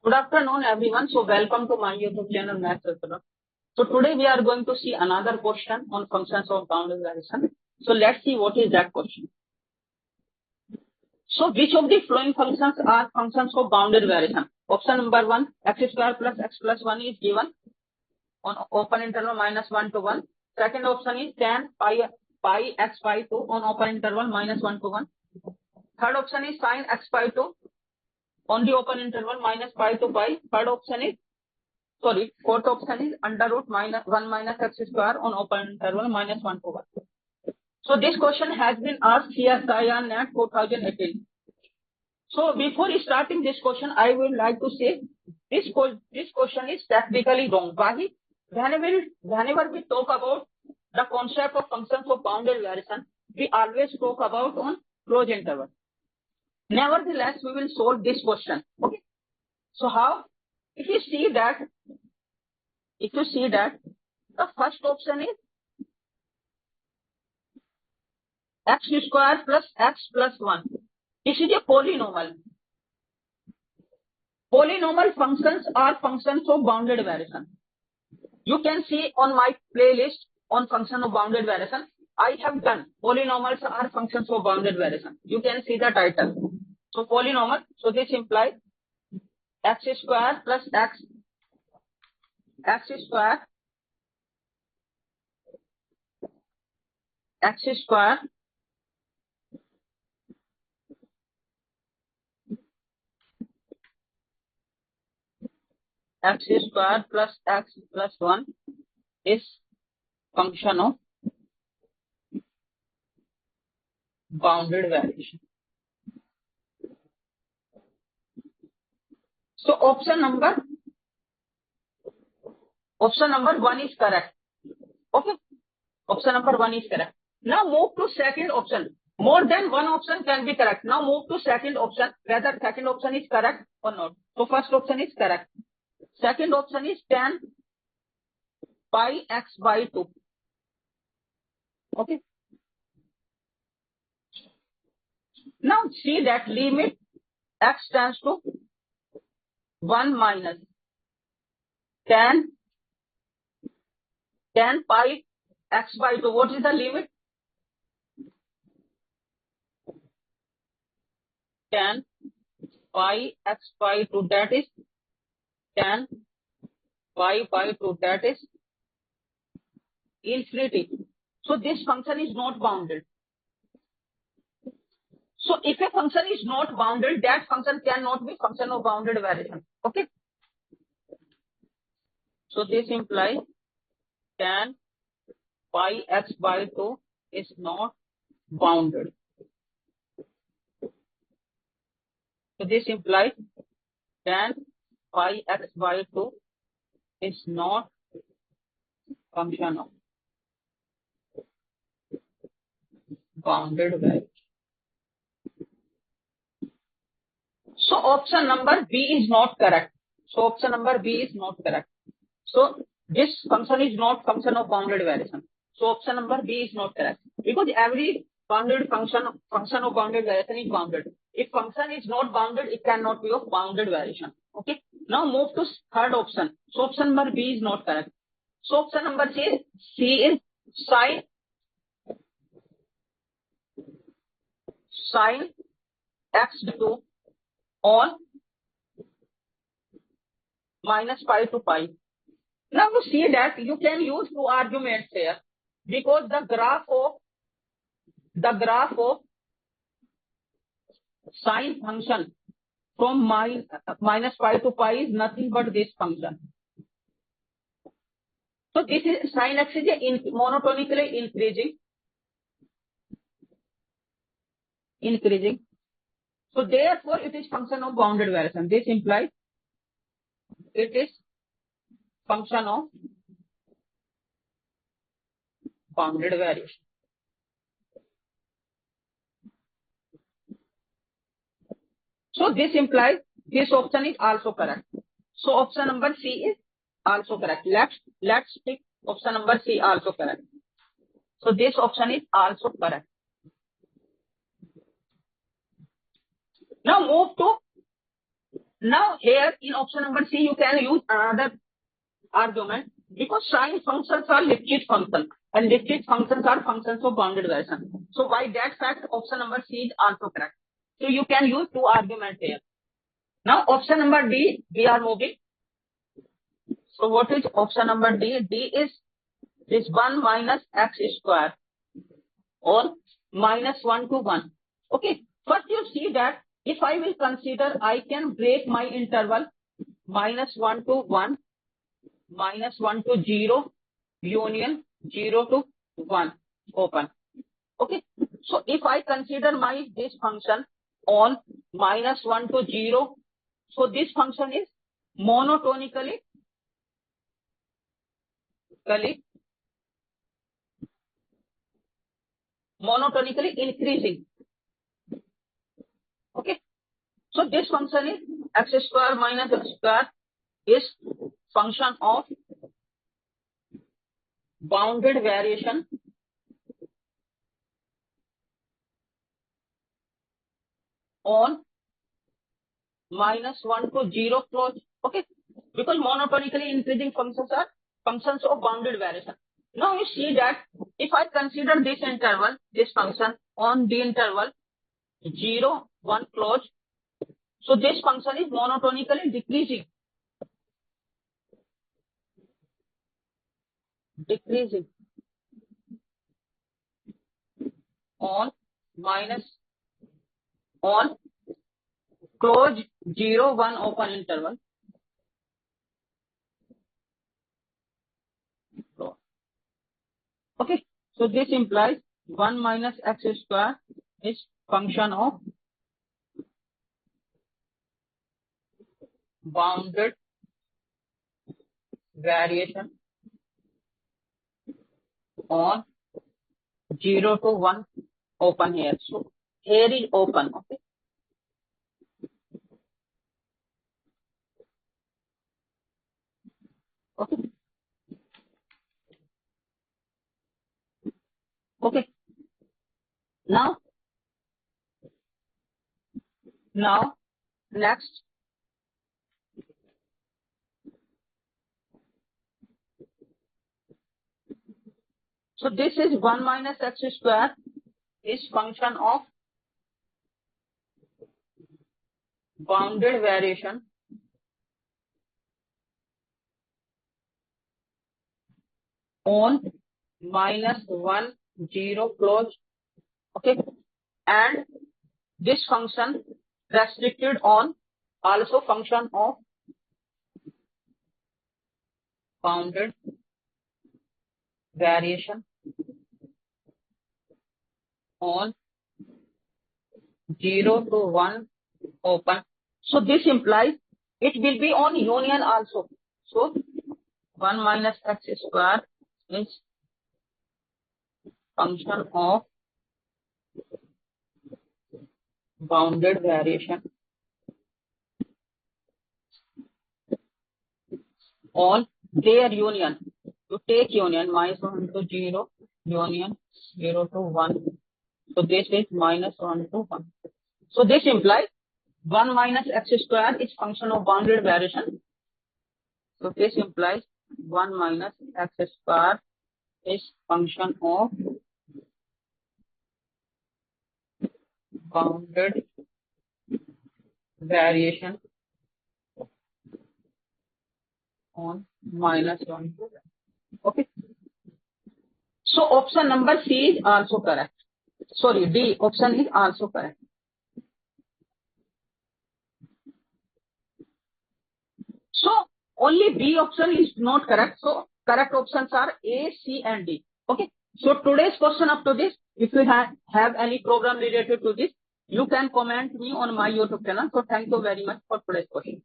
Good afternoon, everyone. So welcome to my YouTube channel, Maths Circular. So today we are going to see another question on functions of bounded variation. So let's see what is that question. So which of the following functions are functions of bounded variation? Option number 1, x square plus x plus 1 is given on open interval -1 to 1. Second option is tan pi x by 2 on open interval -1 to 1. Third option is sin x by 2 on the open interval -pi to pi. Fourth option is under root -1 minus x square on open interval -1 to 1. So this question has been asked CSIR NET 2018. So before starting this question, I would like to say this question is technically wrong. Why? Whenever we talk about the concept of functions of bounded variation, we always talk about on closed interval. Nevertheless, we will solve this question. Okay. So how? If you see that the first option is x square plus x plus 1. This is a polynomial. Polynomial functions are functions of bounded variation. You can see on my playlist on function of bounded variation, I have done polynomials are functions of bounded variation. You can see the title. So polynomial. So this implies x square plus x square x square plus x plus 1 is function of bounded variation. So option number 1 is correct. Okay. Option number 1 is correct. Now move to second option. More than one option can be correct. Now move to second option, whether second option is correct or not. So first option is correct. Second option is tan pi x by 2. Okay. Now see that limit x tends to 1 minus tan pi x by 2. What is the limit? Tan pi x by 2, that is tan pi by 2, that is infinity. So this function is not bounded. So if a function is not bounded, that function cannot be function of bounded variation. Okay. So this implies tan pi x by 2 is not bounded. So this implies tan pi x by 2 is not function of bounded variation. So option number B is not correct. So this function is not function of bounded variation. So option number B is not correct. Because every bounded function of bounded variation is bounded. If function is not bounded, it cannot be of bounded variation. Okay. Now move to third option. So option number B is not correct. So option number C is sin x2 on -pi to pi. Now you see that you can use two arguments here, because the graph of sine function from -pi to pi is nothing but this function. So this is sin x is monotonically increasing. So therefore it is function of bounded variation. This implies it is function of bounded variation. So this implies this option is also correct. So option number C is also correct. Let's pick option number C also correct. So this option is also correct. Now move to Now here in option number C, you can use another argument because sine functions are Lipschitz functions and Lipschitz functions are functions of bounded variation. So by that fact, option number C is also correct. So you can use two arguments here. Now option number D, we are moving. So what is option number D? D is this 1 minus x square or minus 1 to 1. Okay, first you see that if I will consider, I can break my interval minus 1 to 1, minus 1 to 0, union 0 to 1, open. Okay, so if I consider this function on minus 1 to 0, so this function is monotonically increasing. Okay, so this function is x square minus x square is function of bounded variation on minus 1 to 0 close. Okay, because monotonically increasing functions are functions of bounded variation. Now you see that if I consider this interval, this function on the interval 0, 1 close, so this function is monotonically decreasing on close 0, 1 open interval. Okay, so this implies 1 minus x square is function of bounded variation on 0 to 1 open here. So here is open. Okay. Okay. Okay. Now next. So this is 1 minus x square is function of bounded variation on minus 1, 0 close. Okay, and this function restricted on also function of bounded variation on 0 to 1 open. So this implies it will be on union also. So 1 minus x square is function of bounded variation on their union. To take union minus 1 to 0, union 0 to 1. So this is minus 1 to 1. So this implies 1 minus x square is function of bounded variation. So this implies 1 minus x square is function of bounded variation on minus 1 to 1. Okay. So option number C is also correct. Sorry, D option is also correct. So only B option is not correct. So correct options are A, C and D. Okay. So today's question up to this. If you have any program related to this, you can comment me on my YouTube channel. So thank you very much for today's question.